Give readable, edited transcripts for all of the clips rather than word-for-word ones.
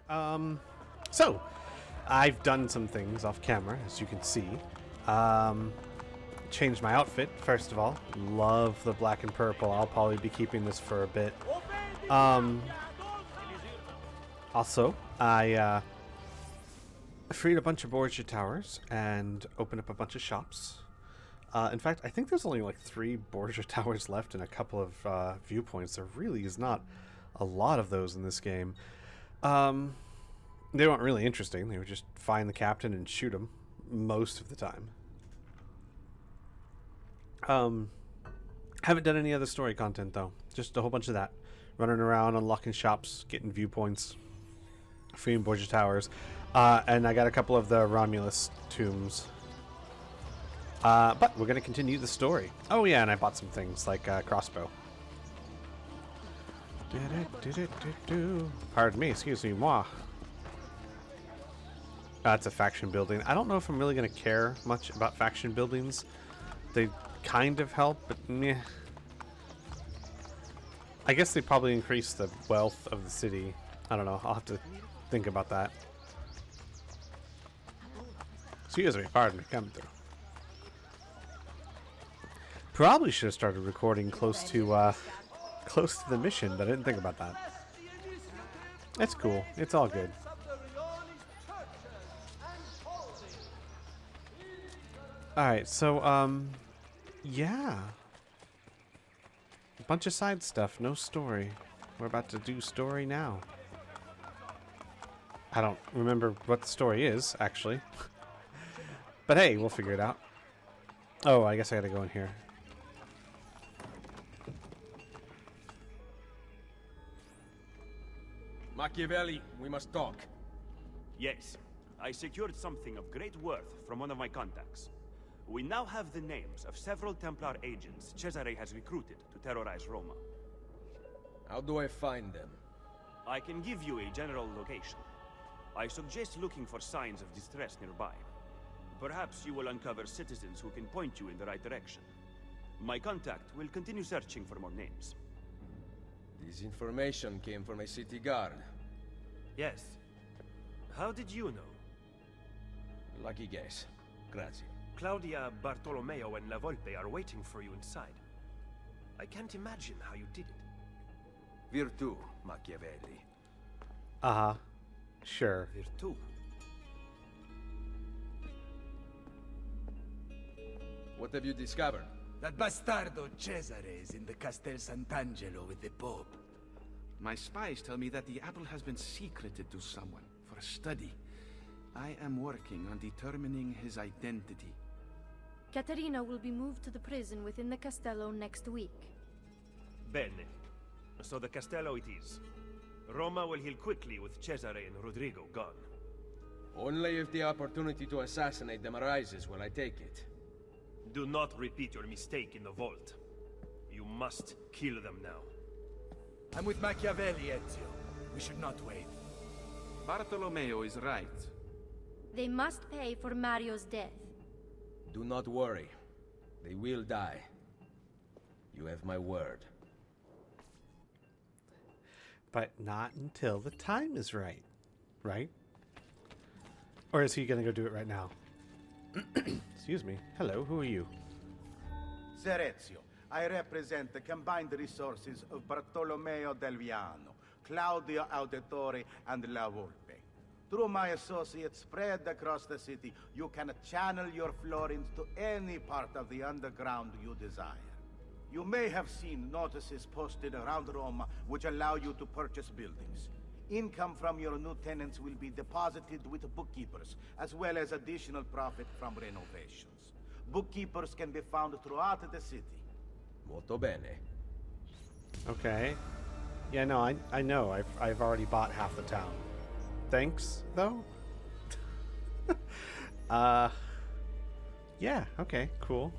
So, I've done some things off camera, as you can see. Changed my outfit, first of all. Love the black and purple. I'll probably be keeping this for a bit. Also, I freed a bunch of Borgia towers and opened up a bunch of shops. In fact, I think there's only like 3 Borgia towers left and a couple of viewpoints. There really is not a lot of those in this game. They weren't really interesting. They were just find the captain and shoot him most of the time. Haven't done any other story content though. Just a whole bunch of that. Running around, unlocking shops, getting viewpoints, freeing Borgia towers. And I got a couple of the Romulus tombs. But we're going to continue the story. Oh yeah, and I bought some things like a crossbow. Pardon me, excuse me, moi. It's a faction building. I don't know if I'm really going to care much about faction buildings. They kind of help, but meh. I guess they probably increase the wealth of the city. I don't know. I'll have to think about that. Excuse me, pardon me, come through. Probably should have started recording close to the mission, but I didn't think about that. It's cool. It's all good. Alright, so, yeah. A bunch of side stuff, no story. We're about to do story now. I don't remember what the story is, actually. But hey, we'll figure it out. Oh, I guess I gotta go in here. Machiavelli, we must talk. Yes, I secured something of great worth from one of my contacts. We now have the names of several Templar agents Cesare has recruited to terrorize Roma. How do I find them? I can give you a general location. I suggest looking for signs of distress nearby. Perhaps you will uncover citizens who can point you in the right direction. My contact will continue searching for more names. This information came from a city guard. Yes. How did you know? Lucky guess. Grazie. Claudia, Bartolomeo, and La Volpe are waiting for you inside. I can't imagine how you did it. Virtù, Machiavelli. Uh-huh. Sure. Virtù. What have you discovered? That bastardo Cesare is in the Castel Sant'Angelo with the Pope. My spies tell me that the apple has been secreted to someone for a study. I am working on determining his identity. Caterina will be moved to the prison within the Castello next week. Bene. So the Castello it is. Roma will heal quickly with Cesare and Rodrigo gone. Only if the opportunity to assassinate them arises will I take it. Do not repeat your mistake in the vault. You must kill them now. I'm with Machiavelli, Ezio. We should not wait. Bartolomeo is right. They must pay for Mario's death. Do not worry. They will die. You have my word. But not until the time is right. Right? Or is he gonna go do it right now? Excuse me. Hello, who are you? Ser Ezio, I represent the combined resources of Bartolomeo del Viano, Claudio Auditore, and La Volpe. Through my associates spread across the city, you can channel your florins to any part of the underground you desire. You may have seen notices posted around Roma which allow you to purchase buildings. Income from your new tenants will be deposited with bookkeepers, as well as additional profit from renovations. Bookkeepers can be found throughout the city. Molto bene. Okay. Yeah, no, I know. I've already bought half the town. Thanks, though? Yeah, okay, cool.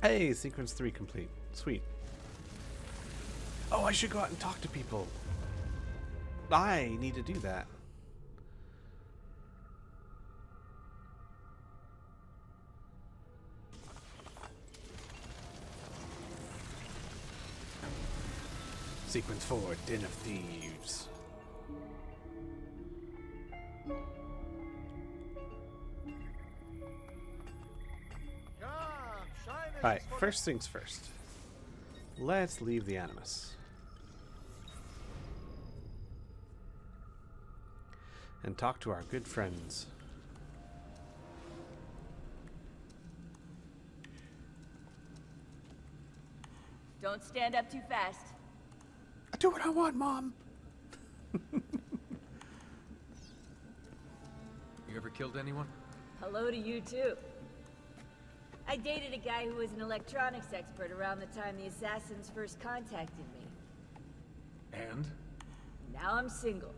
Hey, sequence 3 complete. Sweet. Oh, I should go out and talk to people. I need to do that. Sequence 4, Den of Thieves. Alright, first things first. Let's leave the Animus. And talk to our good friends. Don't stand up too fast. I do what I want, Mom. You ever killed anyone? Hello to you, too. I dated a guy who was an electronics expert around the time the Assassins first contacted me. And? Now I'm single.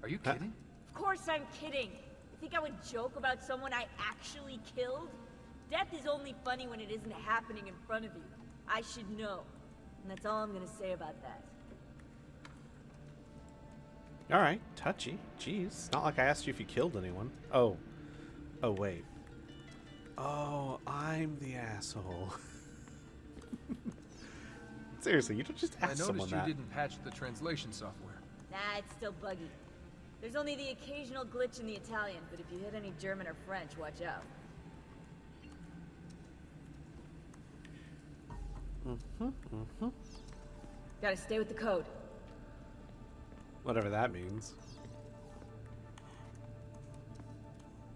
Are you kidding? Of course I'm kidding. You think I would joke about someone I actually killed? Death is only funny when it isn't happening in front of you. I should know. And that's all I'm gonna say about that. Alright, touchy. Jeez. Not like I asked you if you killed anyone. Oh. Oh, wait. Oh, I'm the asshole. Seriously, you don't just ask someone I noticed that. you didn't patch the translation software. Nah, it's still buggy. There's only the occasional glitch in the Italian, but if you hit any German or French, watch out. Gotta stay with the code. Whatever that means.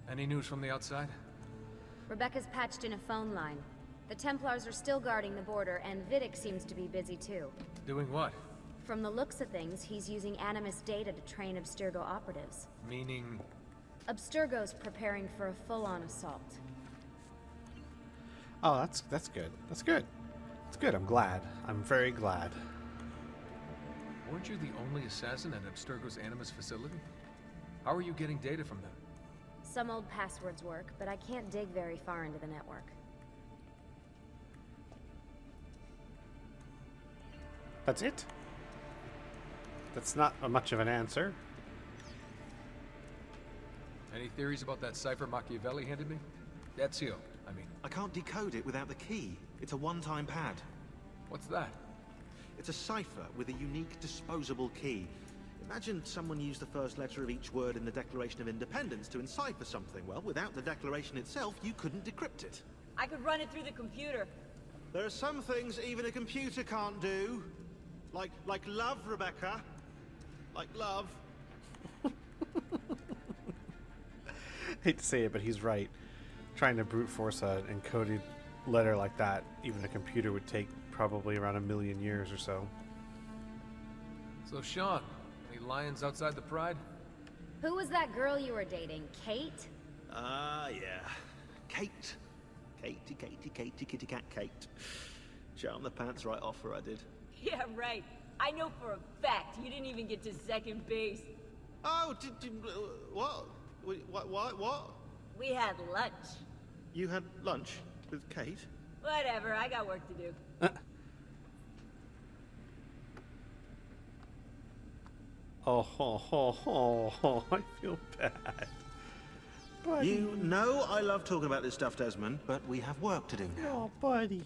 Any news from the outside? Rebecca's patched in a phone line. The Templars are still guarding the border, and Vidic seems to be busy too. Doing what? From the looks of things, he's using Animus data to train Abstergo operatives. Meaning... Abstergo's preparing for a full-on assault. Oh, that's good. That's good. It's good. I'm glad. I'm very glad. Weren't you the only assassin at Abstergo's Animus facility? How are you getting data from them? Some old passwords work, but I can't dig very far into the network. That's it? That's not much of an answer. Any theories about that cipher Machiavelli handed me? Ezio, I mean. I can't decode it without the key. It's a one-time pad. What's that? It's a cipher with a unique disposable key. Imagine someone used the first letter of each word in the Declaration of Independence to encipher something. Well, without the Declaration itself, you couldn't decrypt it. I could run it through the computer. There are some things even a computer can't do. Like love, Rebecca. Like love. Hate to say it, but he's right. Trying to brute force an encoded letter like that, even a computer would take probably around 1 million years or so. So, Sean, any lions outside the Pride? Who was that girl you were dating? Kate? Ah, yeah. Kate. Katie, kitty cat Kate. Charmed the pants right off her, I did. Yeah, right. I know for a fact you didn't even get to second base. Oh, what? What? We had lunch. You had lunch with Kate? Whatever, I got work to do. Oh, I feel bad. Buddy. You know I love talking about this stuff, Desmond, but we have work to do now. Oh, buddy.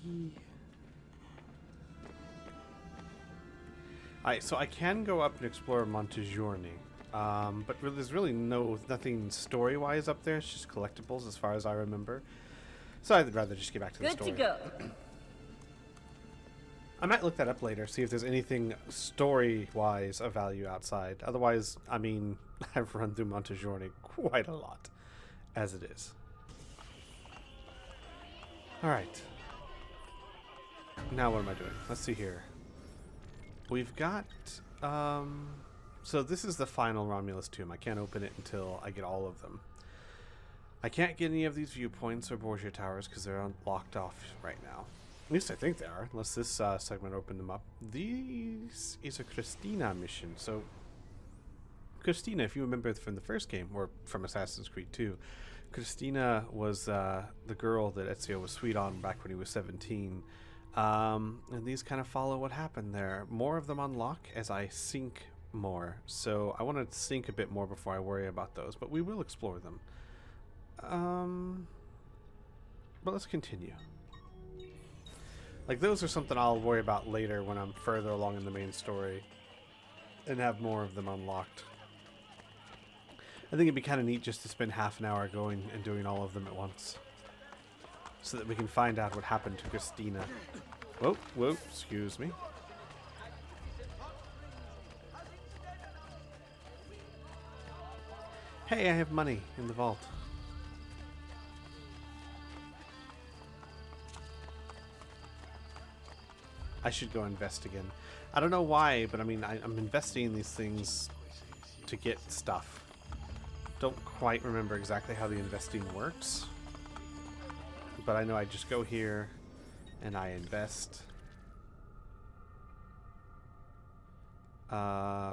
Alright, so I can go up and explore Montegiorni. But there's really nothing story-wise up there. It's just collectibles as far as I remember. So I'd rather just get back to the story. Good to go. I might look that up later, see if there's anything story-wise of value outside. Otherwise, I mean, I've run through Montegiorni quite a lot, as it is. Alright. Now what am I doing? Let's see here. We've got, so this is the final Romulus tomb. I can't open it until I get all of them. I can't get any of these viewpoints or Borgia towers because they're locked off right now. At least I think they are, unless this segment opened them up. This is a Christina mission. So, Christina, if you remember from the first game, or from Assassin's Creed 2, Christina was the girl that Ezio was sweet on back when he was 17. And these kind of follow what happened there. More of them unlock as I sink more. So I want to sink a bit more before I worry about those, but we will explore them. But let's continue. Like, those are something I'll worry about later when I'm further along in the main story and have more of them unlocked. I think it'd be kind of neat just to spend half an hour going and doing all of them at once, so that we can find out what happened to Christina. Whoa, whoa, excuse me. Hey, I have money in the vault. I should go invest again. I don't know why, but I mean, I'm investing in these things to get stuff. Don't quite remember exactly how the investing works, but I know I just go here and I invest.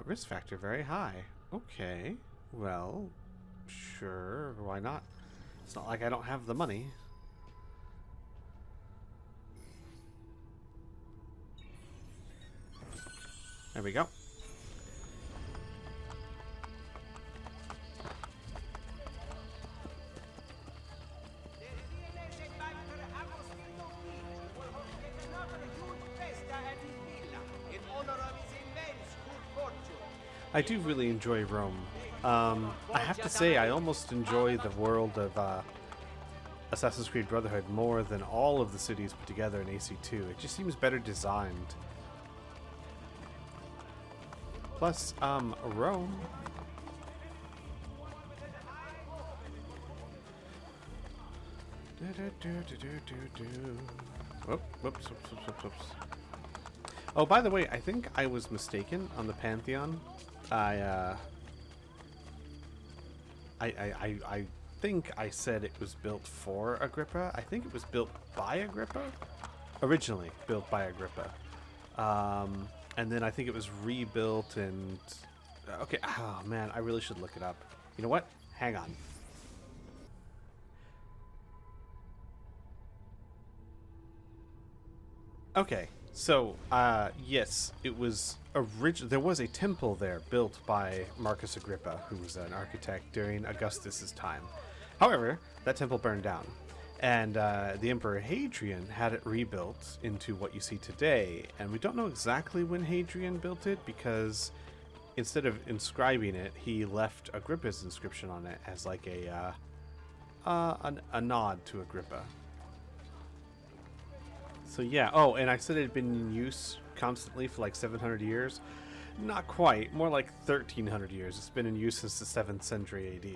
Risk factor very high. Okay, well, sure, why not? It's not like I don't have the money. There we go. I do really enjoy Rome. I have to say, I almost enjoy the world of Assassin's Creed Brotherhood more than all of the cities put together in AC2. It just seems better designed. Plus, Rome. Whoop, whoops, whoops, whoops, whoops. Oh, by the way, I think I was mistaken on the Pantheon. I think I said it was built for Agrippa. I think it was built by Agrippa. Originally built by Agrippa. And then I think it was rebuilt and... Okay, oh man, I really should look it up. You know what? Hang on. Okay, so, yes, it was there was a temple there built by Marcus Agrippa, who was an architect during Augustus's time. However, that temple burned down, and the Emperor Hadrian had it rebuilt into what you see today, and we don't know exactly when Hadrian built it, because instead of inscribing it, he left Agrippa's inscription on it as like a nod to Agrippa. So yeah, oh, and I said it had been in use constantly for like 700 years. Not quite, more like 1300 years. It's been in use since the 7th century AD.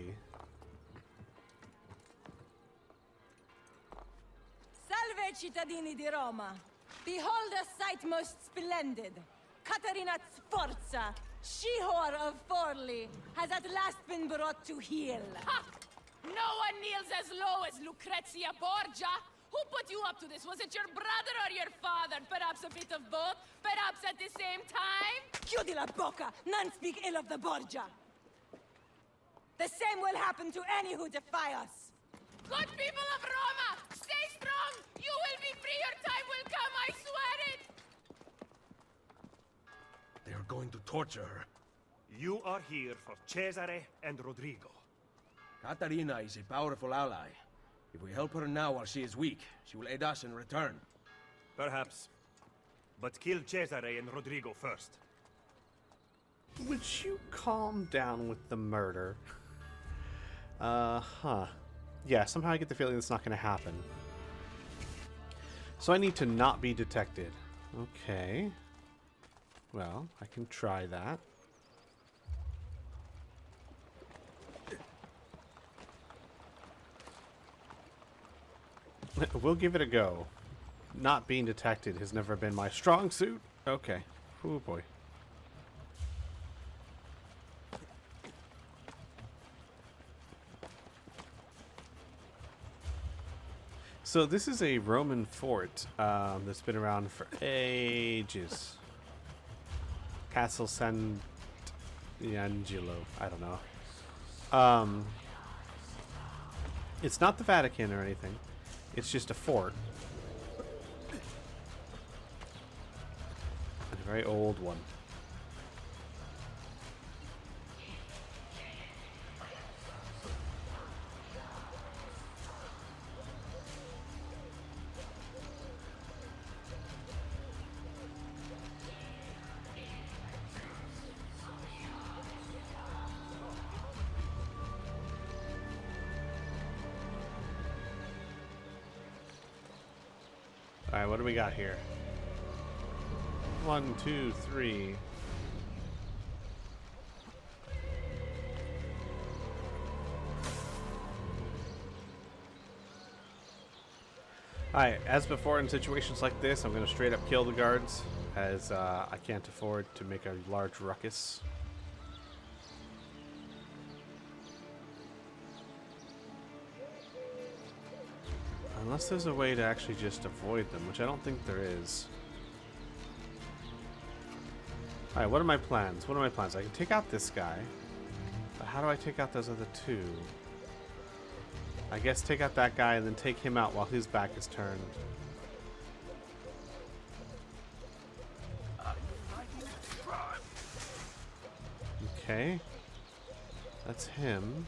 Salve, cittadini di Roma! Behold a sight most splendid! Caterina Sforza, she-whore of Forli, has at last been brought to heel. Ha! No one kneels as low as Lucrezia Borgia! Who put you up to this? Was it your brother or your father? Perhaps a bit of both? Perhaps at the same time? Chiudi la bocca! None speak ill of the Borgia! The same will happen to any who defy us! Good people of Roma! Stay strong! You will be free! Your time will come! I swear it! They are going to torture her. You are here for Cesare and Rodrigo. Caterina is a powerful ally. If we help her now while she is weak, she will aid us in return. Perhaps. But kill Cesare and Rodrigo first. Would you calm down with the murder? Yeah, somehow I get the feeling it's not going to happen. So I need to not be detected. Okay. Well, I can try that. We'll give it a go. Not being detected has never been my strong suit. Okay. Oh boy. So this is a Roman fort that's been around for ages. Castle Sant'Angelo. I don't know. It's not the Vatican or anything. It's just a fort. And a very old one. Alright, what do we got here? 1, 2, 3. Alright, as before in situations like this, I'm going to straight up kill the guards, as I can't afford to make a large ruckus. Unless there's a way to actually just avoid them, which I don't think there is. Alright, what are my plans? What are my plans? I can take out this guy. But how do I take out those other two? I guess take out that guy and then take him out while his back is turned. Okay. That's him.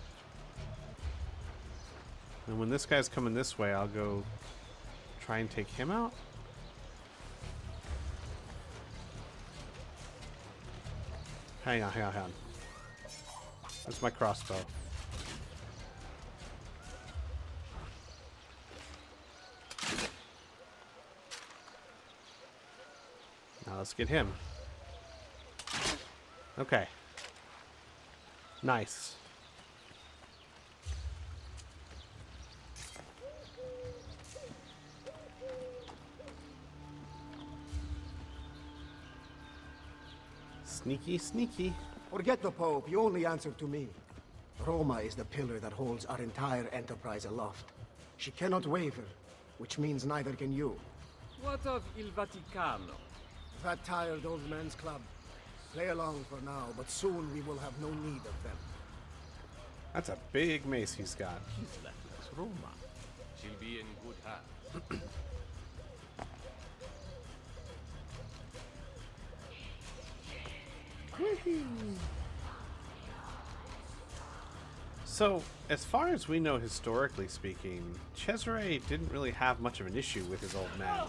And when this guy's coming this way, I'll go try and take him out. Hang on, hang on, hang on. That's my crossbow. Now let's get him. Okay. Nice. Sneaky, sneaky. Forget the Pope, you only answer to me. Roma is the pillar that holds our entire enterprise aloft. She cannot waver, which means neither can you. What of Il Vaticano? That tired old man's club. Play along for now, but soon we will have no need of them. That's a big mace he's got. She's left us Roma. She'll be in good hands. So, as far as we know historically speaking, Cesare didn't really have much of an issue with his old man.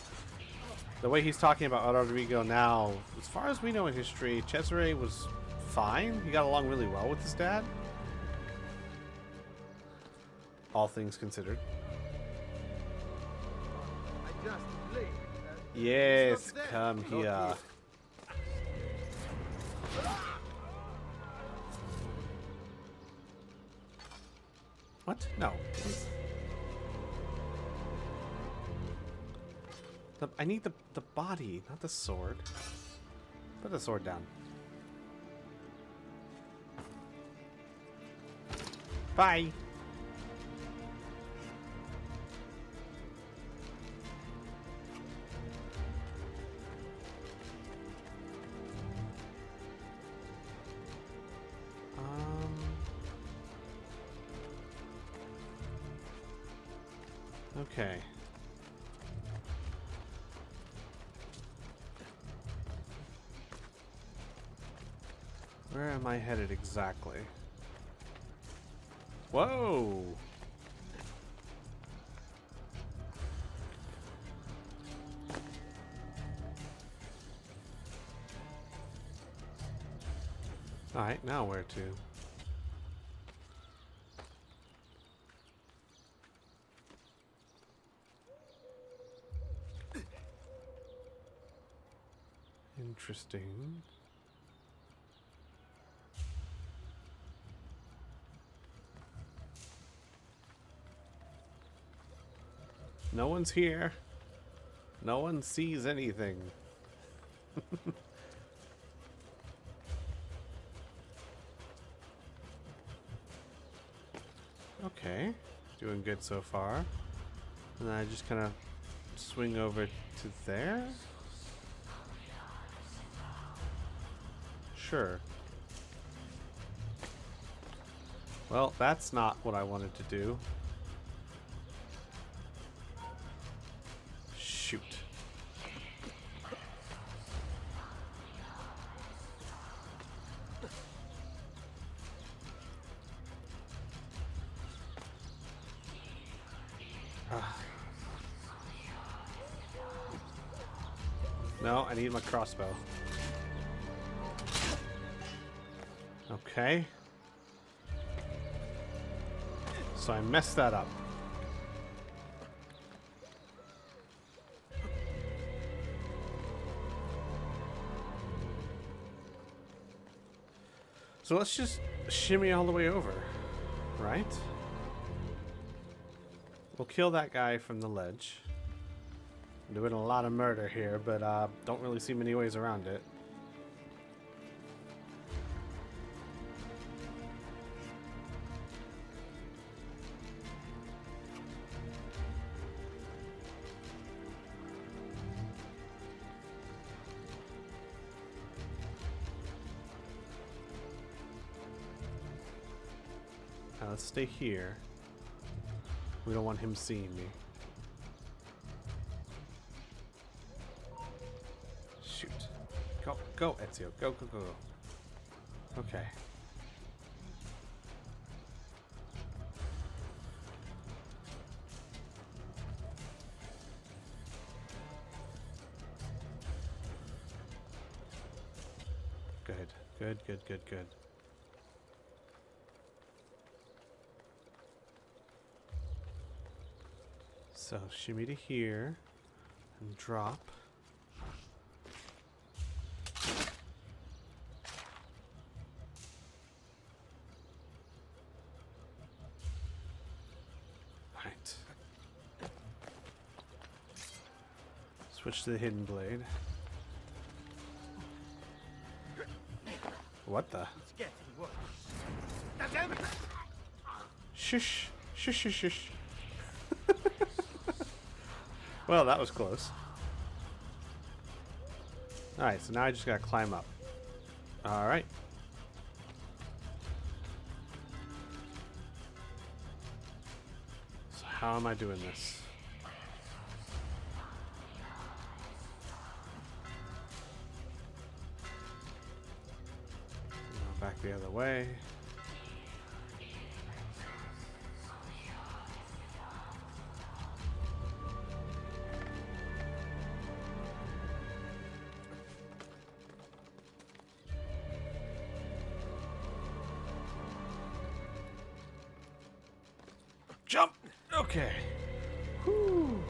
The way he's talking about Rodrigo now, as far as we know in history, Cesare was fine. He got along really well with his dad. All things considered. Yes, come here. What? No. I need the body, not the sword. Put the sword down. Bye. Okay. Where am I headed exactly? Whoa! Alright, now where to? Interesting. No one's here. No one sees anything. Okay. Doing good so far. And then I just kind of swing over to there. Sure. Well, that's not what I wanted to do. Shoot. No, I need my crossbow. Okay. So I messed that up. So let's just shimmy all the way over, right? We'll kill that guy from the ledge. I'm doing a lot of murder here, but don't really see many ways around it. Now let's stay here. We don't want him seeing me. Shoot. Go, go, Ezio. Go, go, go, go. Okay. Good, good, good, good, good. So shimmy to here and drop. Right. Switch to the hidden blade. What the? It's getting worse. Shush. Shush, shush, shush. Well, that was close. Alright, so now I just gotta climb up. Alright. So how am I doing this? Go back the other way. Jump! Okay. Whew.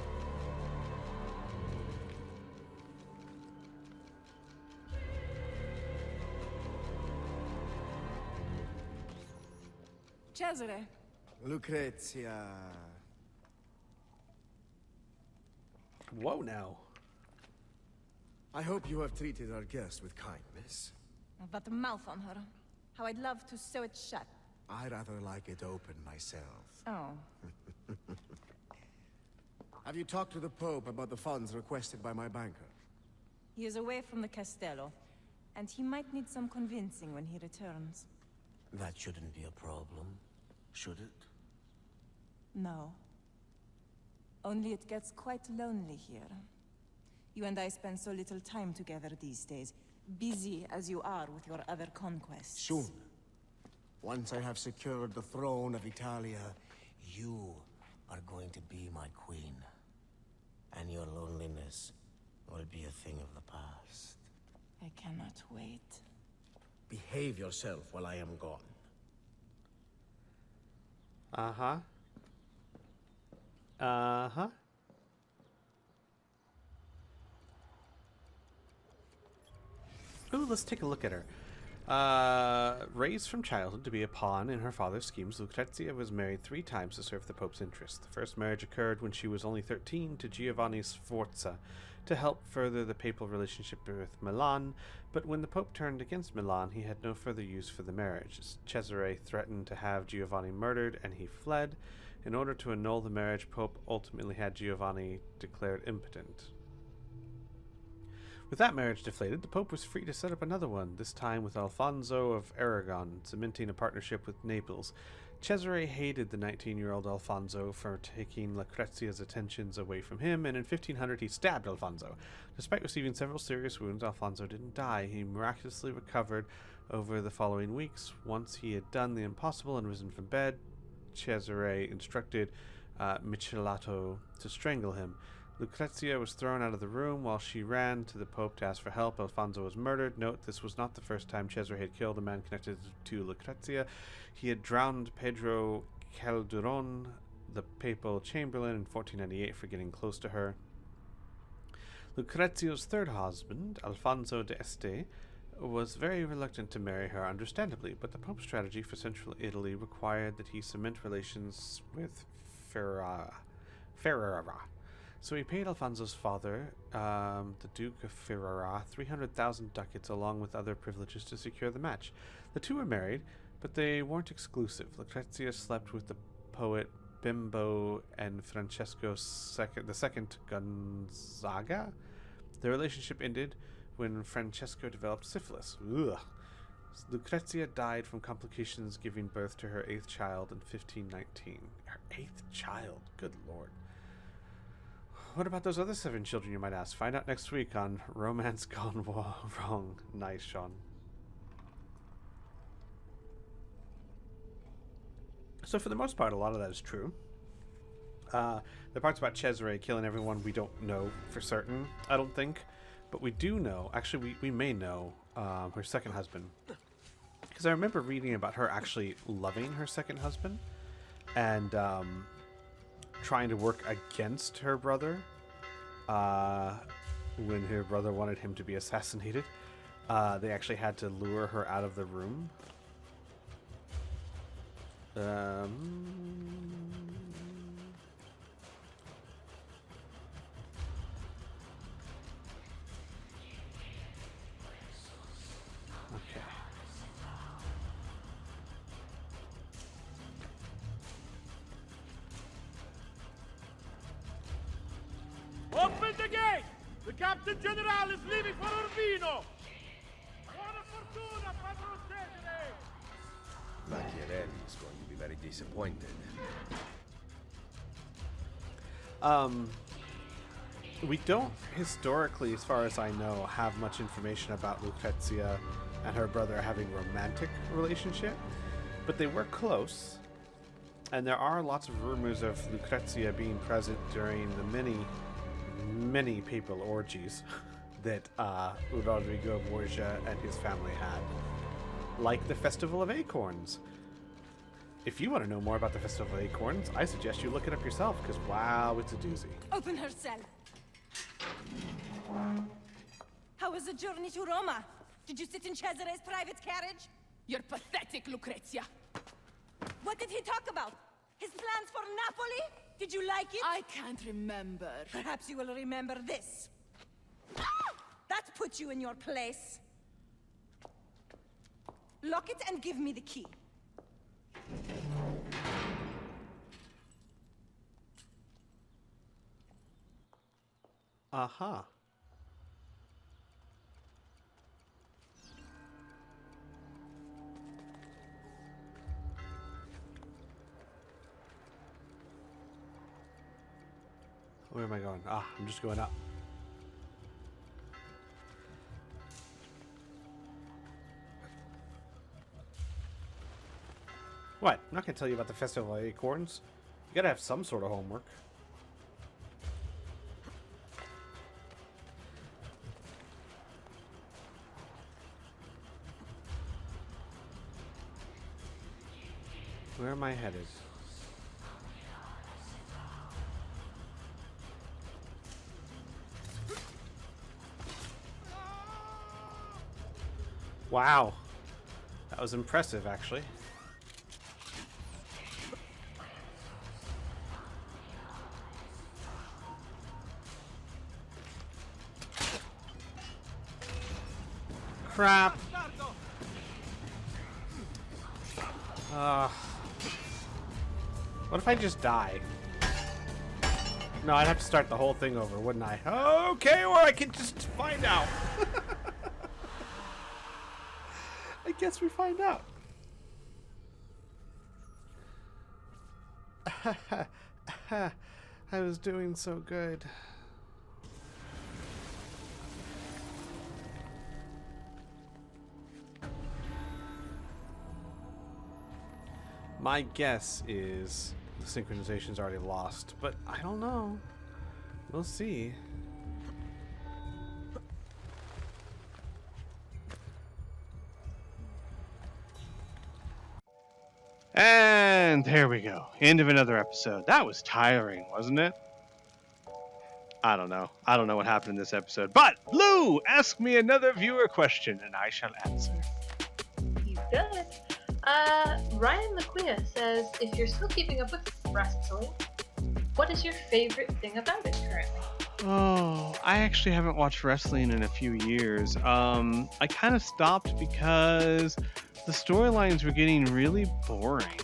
Cesare. Lucrezia. Whoa now. I hope you have treated our guest with kindness. That mouth on her. How I'd love to sew it shut. I rather like it open myself. Oh. Have you talked to the Pope about the funds requested by my banker? He is away from the Castello, and he might need some convincing when he returns. That shouldn't be a problem, should it? No. Only it gets quite lonely here. You and I spend so little time together these days, busy as you are with your other conquests. Soon. Once I have secured the throne of Italia, you are going to be my queen. And your loneliness will be a thing of the past. I cannot wait. Behave yourself while I am gone. Uh-huh. Uh-huh. Ooh, let's take a look at her. Raised from childhood to be a pawn in her father's schemes, Lucrezia was married 3 times to serve the Pope's interests. The first marriage occurred when she was only 13 to Giovanni Sforza to help further the papal relationship with Milan, but when the Pope turned against Milan, he had no further use for the marriage. Cesare threatened to have Giovanni murdered, and he fled. In order to annul the marriage, Pope ultimately had Giovanni declared impotent. With that marriage deflated, the Pope was free to set up another one, this time with Alfonso of Aragon, cementing a partnership with Naples. Cesare hated the 19-year-old Alfonso for taking Lucrezia's attentions away from him, and in 1500 he stabbed Alfonso. Despite receiving several serious wounds, Alfonso didn't die. He miraculously recovered over the following weeks. Once he had done the impossible and risen from bed, Cesare instructed Michelato to strangle him. Lucrezia was thrown out of the room while she ran to the Pope to ask for help. Alfonso was murdered. Note, this was not the first time Cesare had killed a man connected to Lucrezia. He had drowned Pedro Calderon, the papal chamberlain, in 1498 for getting close to her. Lucrezia's third husband, Alfonso de Este, was very reluctant to marry her, understandably, but the Pope's strategy for central Italy required that he cement relations with Ferrara. So he paid Alfonso's father, the Duke of Ferrara, 300,000 ducats along with other privileges to secure the match. The two were married, but they weren't exclusive. Lucrezia slept with the poet Bimbo and Francesco II Gonzaga. The relationship ended when Francesco developed syphilis. Ugh. Lucrezia died from complications, giving birth to her 8th child in 1519. Her 8th child? Good lord. What about those other 7 children, you might ask? Find out next week on Romance Gone Wrong. Nice, Sean. So for the most part, a lot of that is true. The parts about Cesare killing everyone, we don't know for certain, I don't think. But we do know, actually we may know, her second husband. Because I remember reading about her actually loving her second husband. And trying to work against her brother when her brother wanted him to be assassinated. They actually had to lure her out of the room. Open the gate! The Captain General is leaving for Urbino! Buona fortuna, Padron Cesare! Machiavelli is going to be very disappointed. We don't, historically, as far as I know, have much information about Lucrezia and her brother having a romantic relationship, but they were close, and there are lots of rumors of Lucrezia being present during the many papal orgies that Rodrigo Borgia and his family had, like the Festival of Acorns. If you want to know more about the Festival of Acorns, I suggest you look it up yourself, because wow, it's a doozy. Open her cell. How was the journey to Roma? Did you sit in Cesare's private carriage? You're pathetic, Lucrezia. What did he talk about? His plans for Napoli? Did you like it? I can't remember. Perhaps you will remember this. That puts you in your place. Lock it and give me the key. Aha. Where am I going? Ah, I'm just going up. What? I'm not going to tell you about the Festival of Acorns. You gotta have some sort of homework. Where am I headed? Wow. That was impressive, actually. Crap. What if I just die? No, I'd have to start the whole thing over, wouldn't I? Okay, or I could just find out. I guess we find out. I was doing so good. My guess is the synchronization's already lost, but I don't know. We'll see. And there we go. End of another episode. That was tiring, wasn't it? I don't know. I don't know what happened in this episode. But, Blue, ask me another viewer question, and I shall answer. You good. Ryan LaQuia says, if you're still keeping up with wrestling, what is your favorite thing about it currently? Oh, I actually haven't watched wrestling in a few years. I kind of stopped because the storylines were getting really boring.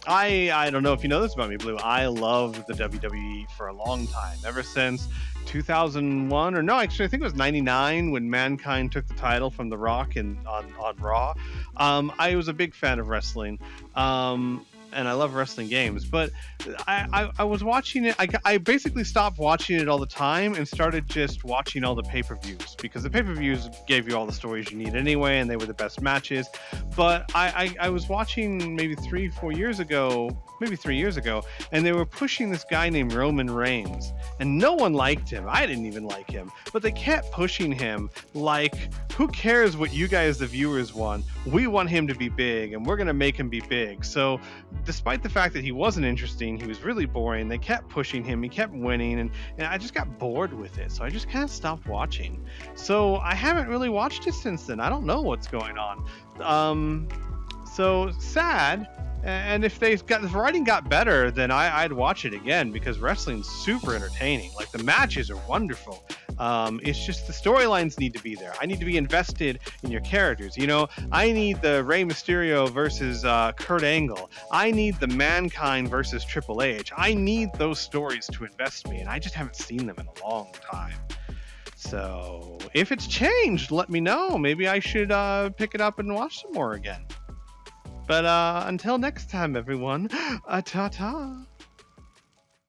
I don't know if you know this about me, Blue. I loved the WWE for a long time, ever since 2001, or no, actually, I think it was 99 when Mankind took the title from The Rock on Raw. I was a big fan of wrestling. And I love wrestling games, but I was watching it. I basically stopped watching it all the time and started just watching all the pay-per-views, because the pay-per-views gave you all the stories you need anyway, and they were the best matches. But I was watching maybe 3 years ago, and they were pushing this guy named Roman Reigns, and no one liked him. I didn't even like him, but they kept pushing him like, who cares what you guys, the viewers, want? We want him to be big, and we're going to make him be big. So despite the fact that he wasn't interesting, he was really boring. They kept pushing him. He kept winning, and I just got bored with it. So I just kind of stopped watching. So I haven't really watched it since then. I don't know what's going on. So sad. And if the writing got better, then I'd watch it again, because wrestling's super entertaining. Like, the matches are wonderful. It's just the storylines need to be there. I need to be invested in your characters. You know, I need the Rey Mysterio versus Kurt Angle. I need the Mankind versus Triple H. I need those stories to invest me, and I just haven't seen them in a long time. So if it's changed, let me know. Maybe I should pick it up and watch some more again. But until next time, everyone, ta-ta.